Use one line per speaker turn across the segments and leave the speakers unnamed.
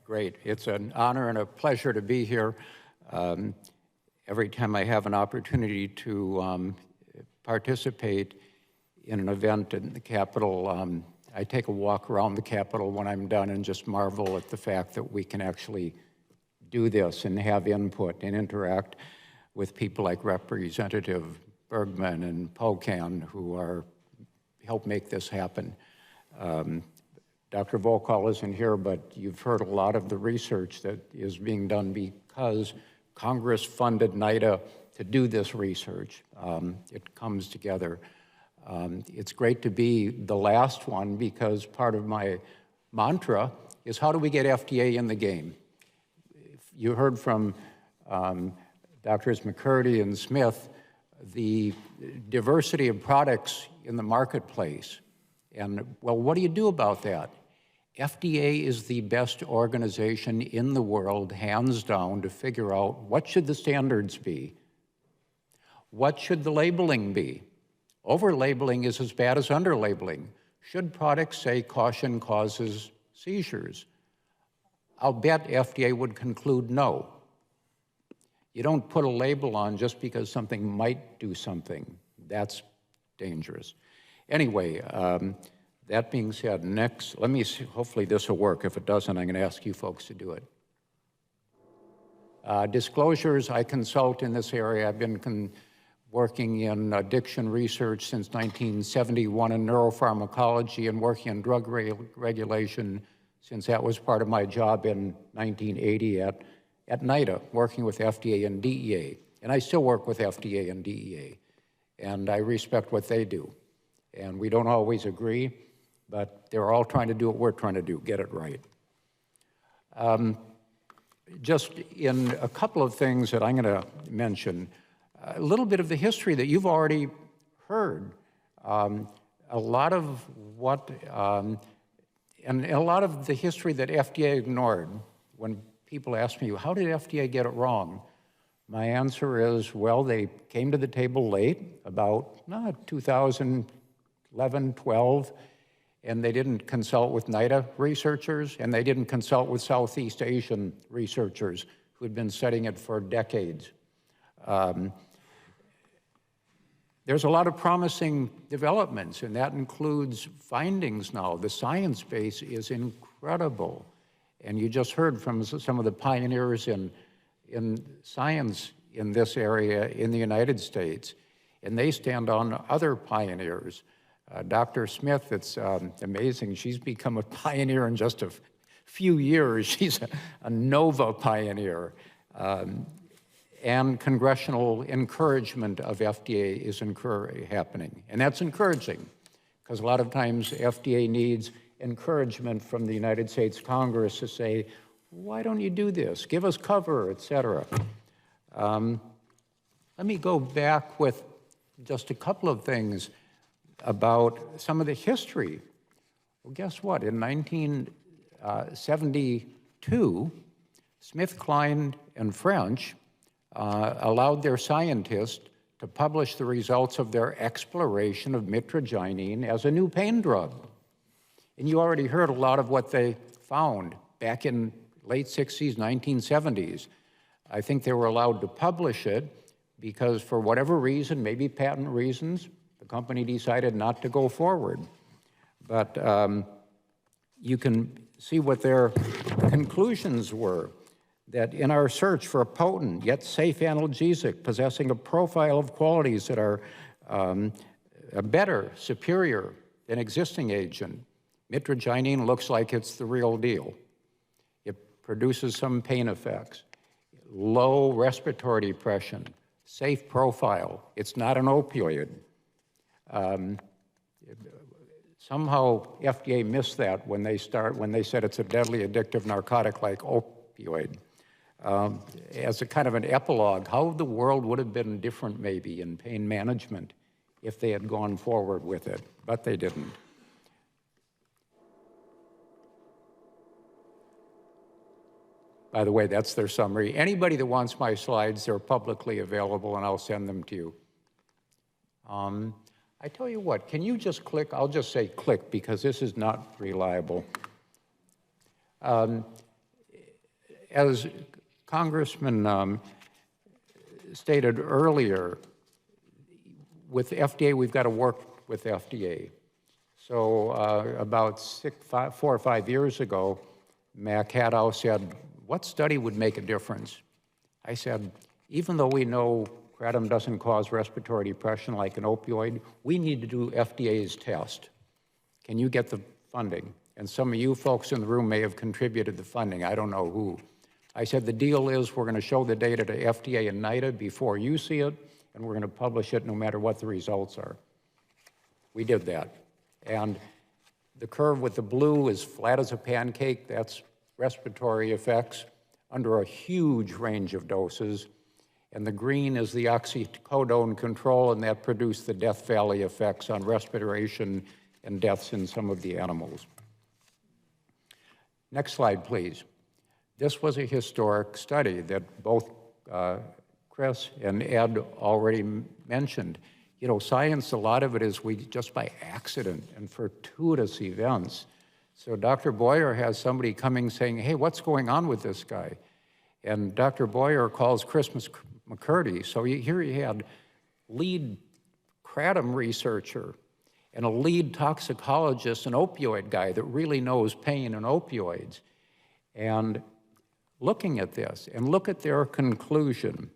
Great. It's an honor and a pleasure to be here. Every time I have an opportunity to participate in an event in the Capitol, I take a walk around the Capitol when I'm done and just marvel at the fact that we can actually do this and have input and interact with people like Representative Bergman and Pocan who help make this happen. Dr. Volkal isn't here, but you've heard a lot of the research that is being done because Congress funded NIDA to do this research. It comes together. It's great to be the last one because part of my mantra is how do we get FDA in the game? You heard from Drs. McCurdy and Smith the diversity of products in the marketplace. And, well, what do you do about that? FDA is the best organization in the world, hands down, to figure out what should the standards be? What should the labeling be? Over-labeling is as bad as under-labeling. Should products say caution causes seizures? I'll bet FDA would conclude no. You don't put a label on just because something might do something. That's dangerous. Anyway, that being said, next, let me see, hopefully this will work. If it doesn't, I'm going to ask you folks to do it. Disclosures, I consult in this area. I've been working in addiction research since 1971 in neuropharmacology and working in drug regulation since that was part of my job in 1980 at NIDA, working with FDA and DEA. And I still work with FDA and DEA. And I respect what they do. And we don't always agree, but they're all trying to do what we're trying to do, get it right. Just in a couple of things that I'm going to mention, a little bit of the history that you've already heard. A lot of what, and a lot of the history that FDA ignored. When people ask me, how did FDA get it wrong? My answer is, well, they came to the table late, about 2011, 12, and they didn't consult with NIDA researchers, and they didn't consult with Southeast Asian researchers who had been studying it for decades. There's a lot of promising developments, and that includes findings now. The science base is incredible. And you just heard from some of the pioneers in science in this area in the United States, and they stand on other pioneers. Dr. Smith, it's amazing. She's become a pioneer in just a few years. She's a NOVA pioneer. And congressional encouragement of FDA is happening. And that's encouraging, because a lot of times FDA needs encouragement from the United States Congress to say, why don't you do this? Give us cover, et cetera. Let me go back with just a couple of things about some of the history. Well, guess what? In 1972, SmithKline and French allowed their scientists to publish the results of their exploration of mitragynine as a new pain drug. And you already heard a lot of what they found back in late 60s, 1970s. I think they were allowed to publish it because for whatever reason, maybe patent reasons, the company decided not to go forward. But you can see what their conclusions were. That in our search for a potent yet safe analgesic possessing a profile of qualities that are better, superior than existing agent, mitragynine looks like it's the real deal. It produces some pain effects, low respiratory depression, safe profile. It's not an opioid. Somehow FDA missed that when they said it's a deadly addictive narcotic like opioid. As a kind of an epilogue, how the world would have been different maybe in pain management if they had gone forward with it, but they didn't. By the way, that's their summary. Anybody that wants my slides, they're publicly available and I'll send them to you. I tell you what, can you just click? I'll just say click because this is not reliable. as Congressman stated earlier, with FDA, we've got to work with FDA. So about 4 or 5 years ago, Mac Haddow said, what study would make a difference? I said, even though we know kratom doesn't cause respiratory depression like an opioid, we need to do FDA's test. Can you get the funding? And some of you folks in the room may have contributed the funding. I don't know who. I said, the deal is we're going to show the data to FDA and NIDA before you see it, and we're going to publish it no matter what the results are. We did that. And the curve with the blue is flat as a pancake. That's respiratory effects under a huge range of doses. And the green is the oxycodone control, and that produced the Death Valley effects on respiration and deaths in some of the animals. Next slide, please. This was a historic study that both Chris and Ed already mentioned. You know, science, a lot of it is just by accident and fortuitous events. So Dr. Boyer has somebody coming saying, hey, what's going on with this guy? And Dr. Boyer calls Chris McCurdy. So here he had lead kratom researcher and a lead toxicologist, an opioid guy that really knows pain and opioids. And looking at this, and look at their conclusion.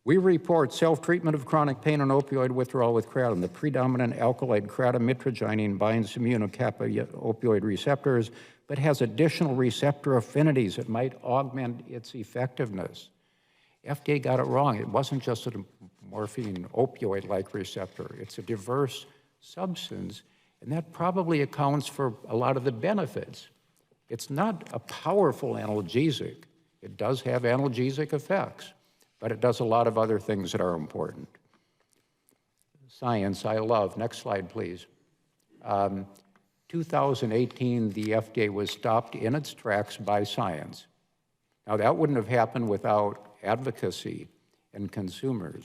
We report self-treatment of chronic pain and opioid withdrawal with kratom. The predominant alkaloid kratom mitragynine binds immunocappa opioid receptors, but has additional receptor affinities that might augment its effectiveness. FDA got it wrong. It wasn't just a morphine opioid-like receptor. It's a diverse substance, and that probably accounts for a lot of the benefits. It's not a powerful analgesic. It does have analgesic effects, but it does a lot of other things that are important. Science, I love. Next slide, please. 2018, the FDA was stopped in its tracks by science. Now, that wouldn't have happened without advocacy and consumers,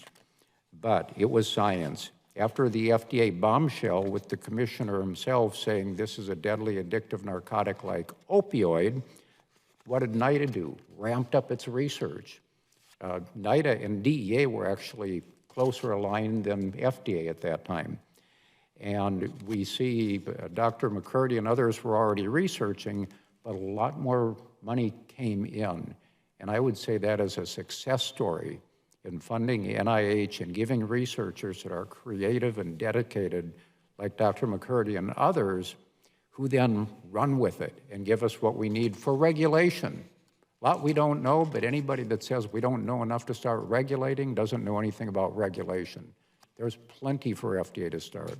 but it was science. After the FDA bombshell with the commissioner himself saying this is a deadly addictive narcotic like opioid, what did NIDA do? Ramped up its research. NIDA and DEA were actually closer aligned than FDA at that time. And we see Dr. McCurdy and others were already researching, but a lot more money came in. And I would say that is a success story in funding NIH and giving researchers that are creative and dedicated, like Dr. McCurdy and others, who then run with it and give us what we need for regulation. A lot we don't know, but anybody that says we don't know enough to start regulating doesn't know anything about regulation. There's plenty for FDA to start.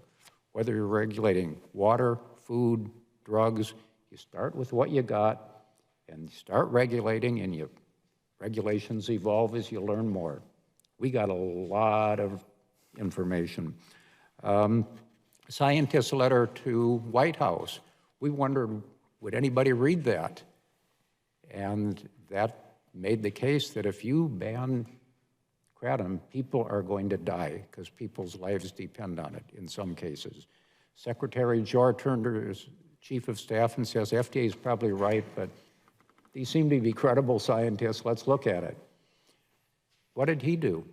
Whether you're regulating water, food, drugs, you start with what you got and you start regulating, and regulations evolve as you learn more. We got a lot of information. Scientist's letter to White House. We wondered, would anybody read that? And that made the case that if you ban kratom, people are going to die because people's lives depend on it in some cases. Secretary Jor turned to his chief of staff and says, FDA is probably right, but these seem to be credible scientists. Let's look at it. What did he do?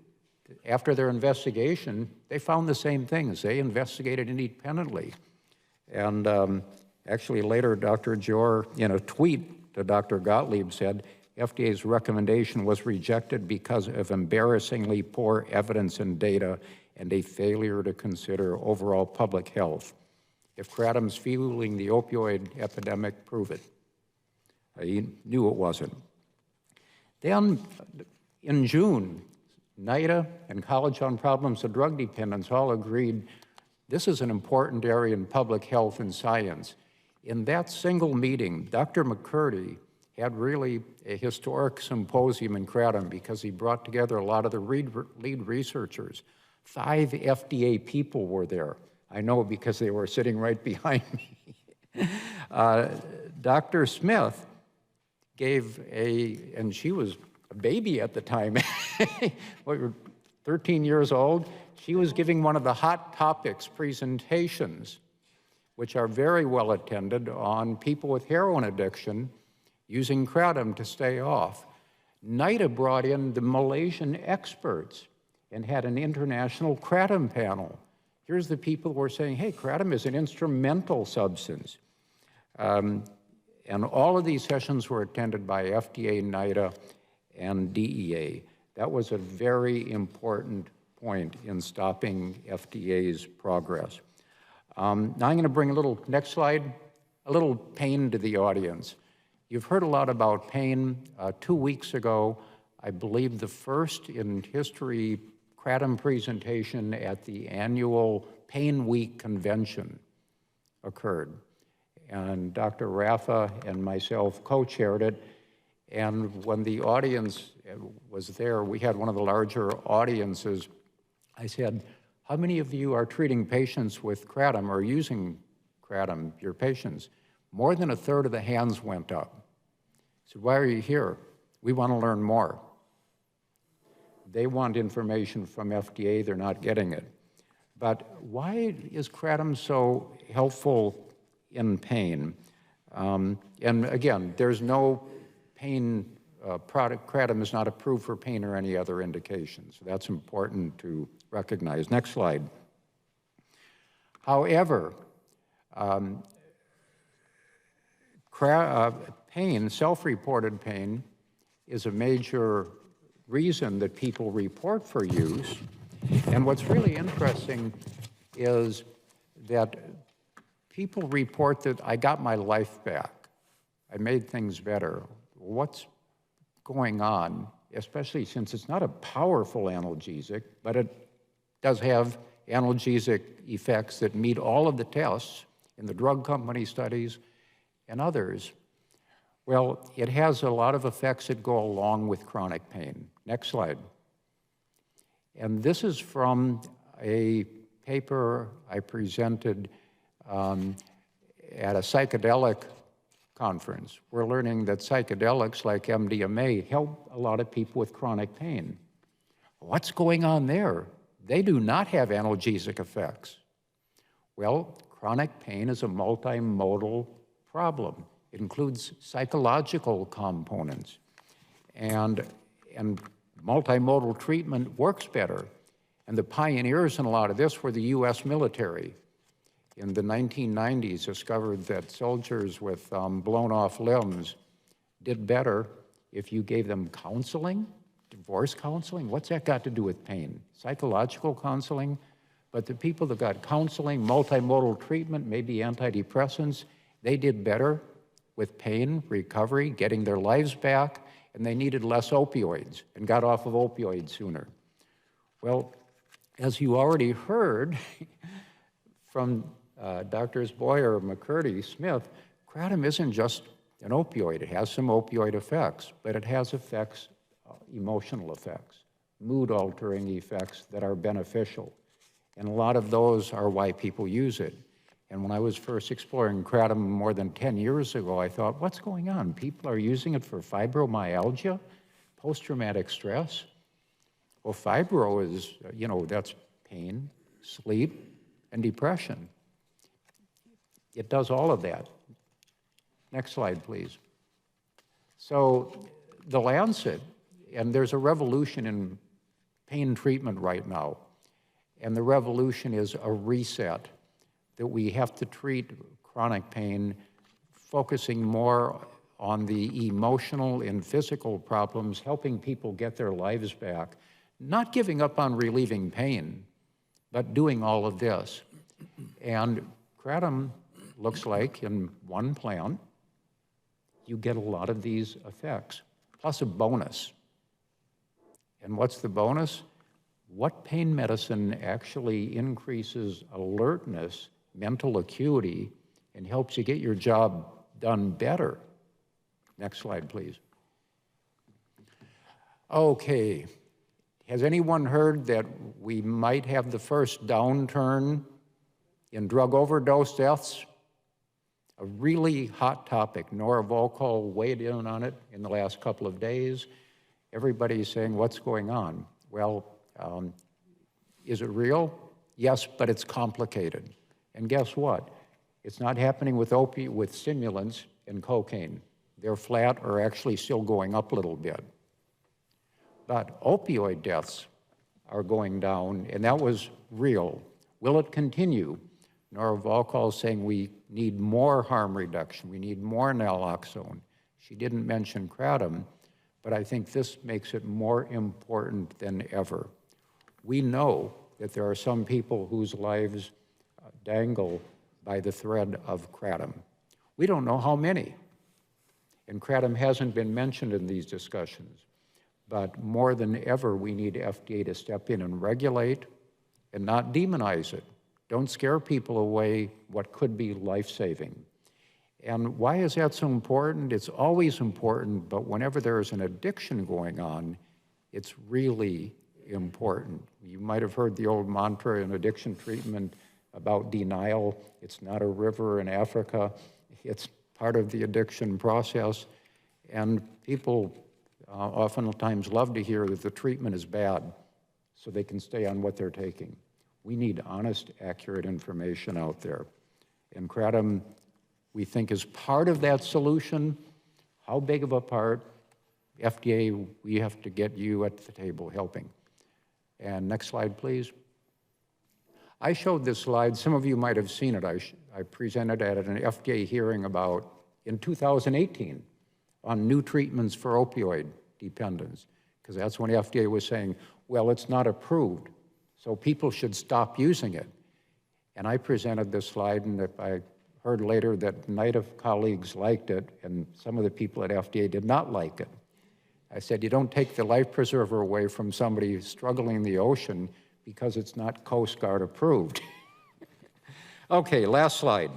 After their investigation, they found the same things. They investigated independently. And actually later, Dr. Jor, in a tweet to Dr. Gottlieb, said, FDA's recommendation was rejected because of embarrassingly poor evidence and data and a failure to consider overall public health. If kratom's fueling the opioid epidemic, prove it. He knew it wasn't. Then in June, NIDA and College on Problems of Drug Dependence all agreed this is an important area in public health and science. In that single meeting, Dr. McCurdy had really a historic symposium in kratom because he brought together a lot of the lead researchers. 5 FDA people were there. I know because they were sitting right behind me. Dr. Smith gave and she was a baby at the time, we were 13 years old. She was giving one of the hot topics presentations which are very well attended on people with heroin addiction using kratom to stay off. NIDA brought in the Malaysian experts and had an international kratom panel. Here's the people who are saying, hey, kratom is an instrumental substance. And all of these sessions were attended by FDA, NIDA, and DEA. That was a very important point in stopping FDA's progress. Now I'm going to bring next slide, a little pain to the audience. You've heard a lot about pain. 2 weeks ago, I believe the first in history kratom presentation at the annual Pain Week convention occurred. And Dr. Raffa and myself co-chaired it. And when the audience was there, we had one of the larger audiences. I said, how many of you are treating patients with kratom or using kratom, your patients? More than a third of the hands went up. I said, why are you here? We want to learn more. They want information from FDA, they're not getting it. But why is kratom so helpful in pain? And again, there's no pain product. Kratom is not approved for pain or any other indication, so that's important to recognize. Next slide. However, pain, self-reported pain, is a major reason that people report for use. And what's really interesting is that people report that I got my life back. I made things better. What's going on, especially since it's not a powerful analgesic, but it does have analgesic effects that meet all of the tests in the drug company studies and others. Well, it has a lot of effects that go along with chronic pain. Next slide. And this is from a paper I presented at a psychedelic conference. We're learning that psychedelics like MDMA help a lot of people with chronic pain. What's going on there? They do not have analgesic effects. Well, chronic pain is a multimodal problem. It includes psychological components. And multimodal treatment works better. And the pioneers in a lot of this were the US military. In the 1990s, discovered that soldiers with blown off limbs did better if you gave them counseling, divorce counseling. What's that got to do with pain? Psychological counseling. But the people that got counseling, multimodal treatment, maybe antidepressants, they did better with pain, recovery, getting their lives back, and they needed less opioids and got off of opioids sooner. Well, as you already heard from Drs. Boyer, McCurdy, Smith, kratom isn't just an opioid. It has some opioid effects, but it has effects, emotional effects, mood-altering effects that are beneficial. And a lot of those are why people use it. And when I was first exploring kratom more than 10 years ago, I thought, what's going on? People are using it for fibromyalgia, post-traumatic stress. Well, fibro is, that's pain, sleep, and depression. It does all of that. Next slide, please. So the Lancet, and there's a revolution in pain treatment right now, and the revolution is a reset, that we have to treat chronic pain focusing more on the emotional and physical problems, helping people get their lives back, not giving up on relieving pain, but doing all of this. And kratom looks like in one plant, you get a lot of these effects, plus a bonus. And what's the bonus? What pain medicine actually increases alertness, mental acuity, and helps you get your job done better? Next slide, please. Okay, has anyone heard that we might have the first downturn in drug overdose deaths? A really hot topic. Nora Volkow weighed in on it in the last couple of days. Everybody's saying, what's going on? Well, is it real? Yes, but it's complicated. And guess what? It's not happening with with stimulants and cocaine. They're flat or actually still going up a little bit. But opioid deaths are going down, and that was real. Will it continue? Nora Volkow is saying we need more harm reduction. We need more naloxone. She didn't mention kratom, but I think this makes it more important than ever. We know that there are some people whose lives dangle by the thread of kratom. We don't know how many. And kratom hasn't been mentioned in these discussions. But more than ever, we need FDA to step in and regulate and not demonize it. Don't scare people away what could be life-saving. And why is that so important? It's always important, but whenever there is an addiction going on, it's really important. You might have heard the old mantra in addiction treatment about denial. It's not a river in Africa. It's part of the addiction process. And people oftentimes love to hear that the treatment is bad so they can stay on what they're taking. We need honest, accurate information out there. And kratom, we think, is part of that solution. How big of a part? FDA, we have to get you at the table helping. And next slide, please. I showed this slide. Some of you might have seen it. I presented at an FDA hearing in 2018 on new treatments for opioid dependence, because that's when FDA was saying, well, it's not approved, so people should stop using it. And I presented this slide, and I heard later that NIDA colleagues liked it, and some of the people at FDA did not like it. I said, you don't take the life preserver away from somebody struggling in the ocean because it's not Coast Guard approved. Okay, last slide.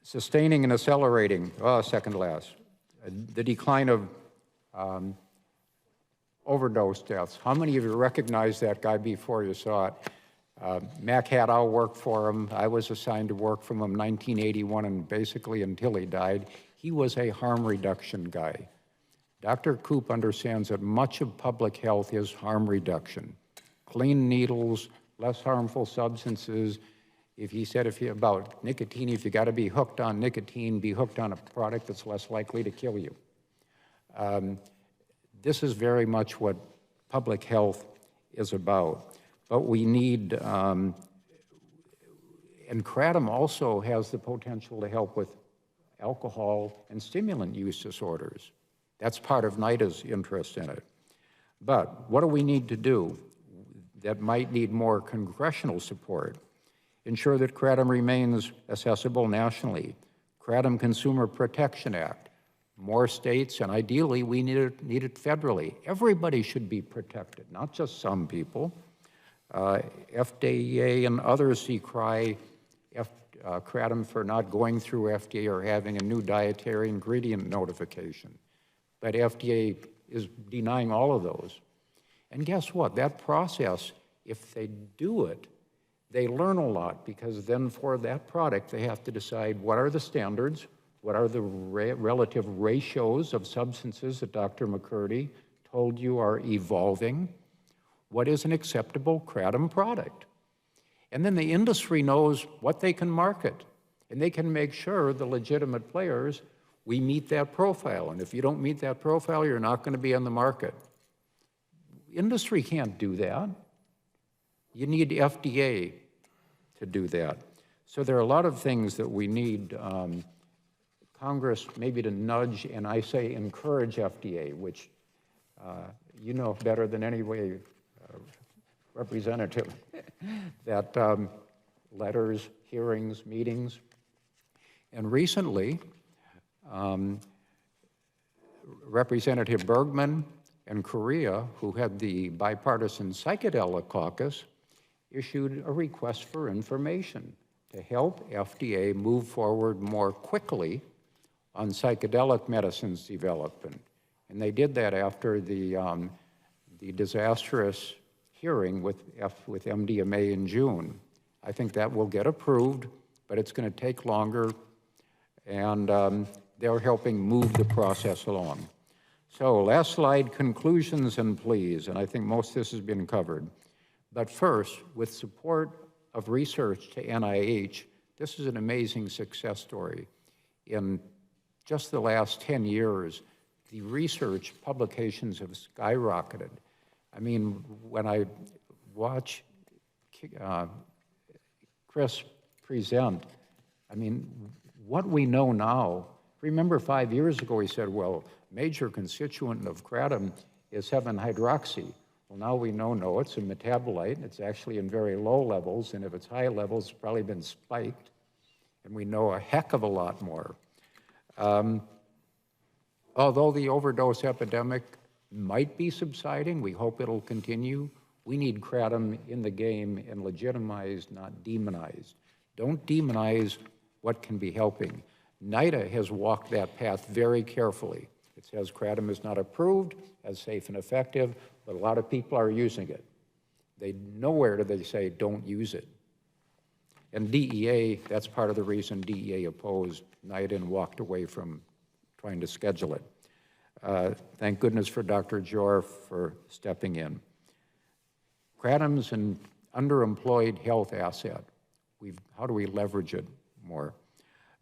Sustaining and accelerating, second last, the decline of overdose deaths. How many of you recognize that guy before you saw it? Mac Haddow worked for him. I was assigned to work from him in 1981 and basically until he died. He was a harm reduction guy. Dr. Koop understands that much of public health is harm reduction. Clean needles, less harmful substances. About nicotine, if you got to be hooked on nicotine, be hooked on a product that's less likely to kill you. This is very much what public health is about. But we need, and kratom also has the potential to help with alcohol and stimulant use disorders. That's part of NIDA's interest in it. But what do we need to do that might need more congressional support? Ensure that kratom remains accessible nationally. Kratom Consumer Protection Act. More states, and ideally we need it federally. Everybody should be protected, not just some people. FDA and others decry kratom for not going through FDA or having a new dietary ingredient notification. But FDA is denying all of those. And guess what? That process, if they do it, they learn a lot, because then for that product, they have to decide what are the standards, what are the relative ratios of substances that Dr. McCurdy told you are evolving, what is an acceptable kratom product. And then the industry knows what they can market, and they can make sure the legitimate players, we meet that profile. And if you don't meet that profile, you're not going to be on the market. Industry can't do that. You need FDA to do that. So there are a lot of things that we need Congress maybe to nudge, and I say encourage FDA, which you know better than any way, Representative, that letters, hearings, meetings. And recently, Representative Bergman and Korea, who had the bipartisan psychedelic caucus, issued a request for information to help FDA move forward more quickly on psychedelic medicines development. And they did that after the disastrous hearing with MDMA in June. I think that will get approved, but it's going to take longer, and they're helping move the process along. So last slide, conclusions and pleas, and I think most of this has been covered. But first, with support of research to NIH, this is an amazing success story. In just the last 10 years, the research publications have skyrocketed. I mean, when I watch Chris present, I mean, what we know now, remember 5 years ago he said, well, major constituent of kratom is 7-hydroxy. Well, now we know, no, it's a metabolite. It's actually in very low levels, and if it's high levels, it's probably been spiked. And we know a heck of a lot more. Although the overdose epidemic might be subsiding, we hope it'll continue. We need kratom in the game and legitimized, not demonized. Don't demonize what can be helping. NIDA has walked that path very carefully. It says kratom is not approved as safe and effective, but a lot of people are using it. Nowhere do they say don't use it. And DEA, that's part of the reason DEA opposed NIDA and walked away from trying to schedule it. Thank goodness for Dr. Jor for stepping in. Kratom's an underemployed health asset. How do we leverage it more?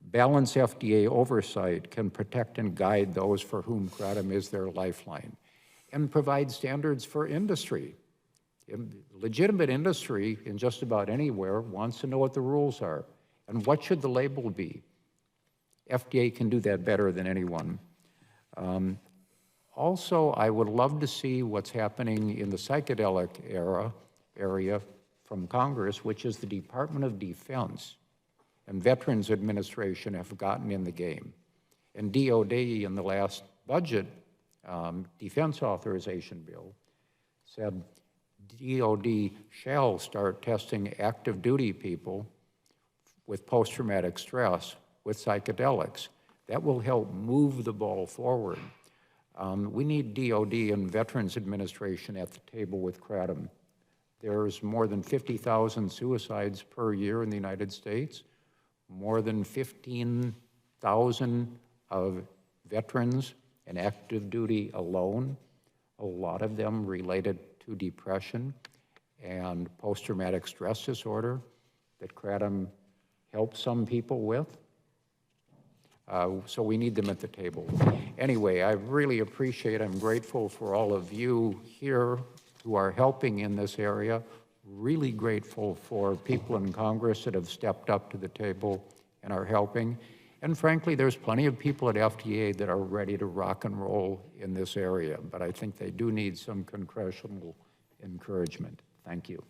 Balanced FDA oversight can protect and guide those for whom kratom is their lifeline, and provide standards for industry. Legitimate industry in just about anywhere wants to know what the rules are and what should the label be. FDA can do that better than anyone. Also, I would love to see what's happening in the psychedelic area from Congress, which is the Department of Defense and Veterans Administration have gotten in the game. And DOD in the last budget defense authorization bill said DOD shall start testing active duty people with post-traumatic stress with psychedelics. That will help move the ball forward. We need DOD and Veterans Administration at the table with kratom. There's more than 50,000 suicides per year in the United States, more than 15,000 of veterans in active duty alone, a lot of them related to depression and post-traumatic stress disorder that kratom helps some people with. So we need them at the table. Anyway, I really appreciate, I'm grateful for all of you here who are helping in this area. Really grateful for people in Congress that have stepped up to the table and are helping. And frankly, there's plenty of people at FDA that are ready to rock and roll in this area, but I think they do need some congressional encouragement. Thank you.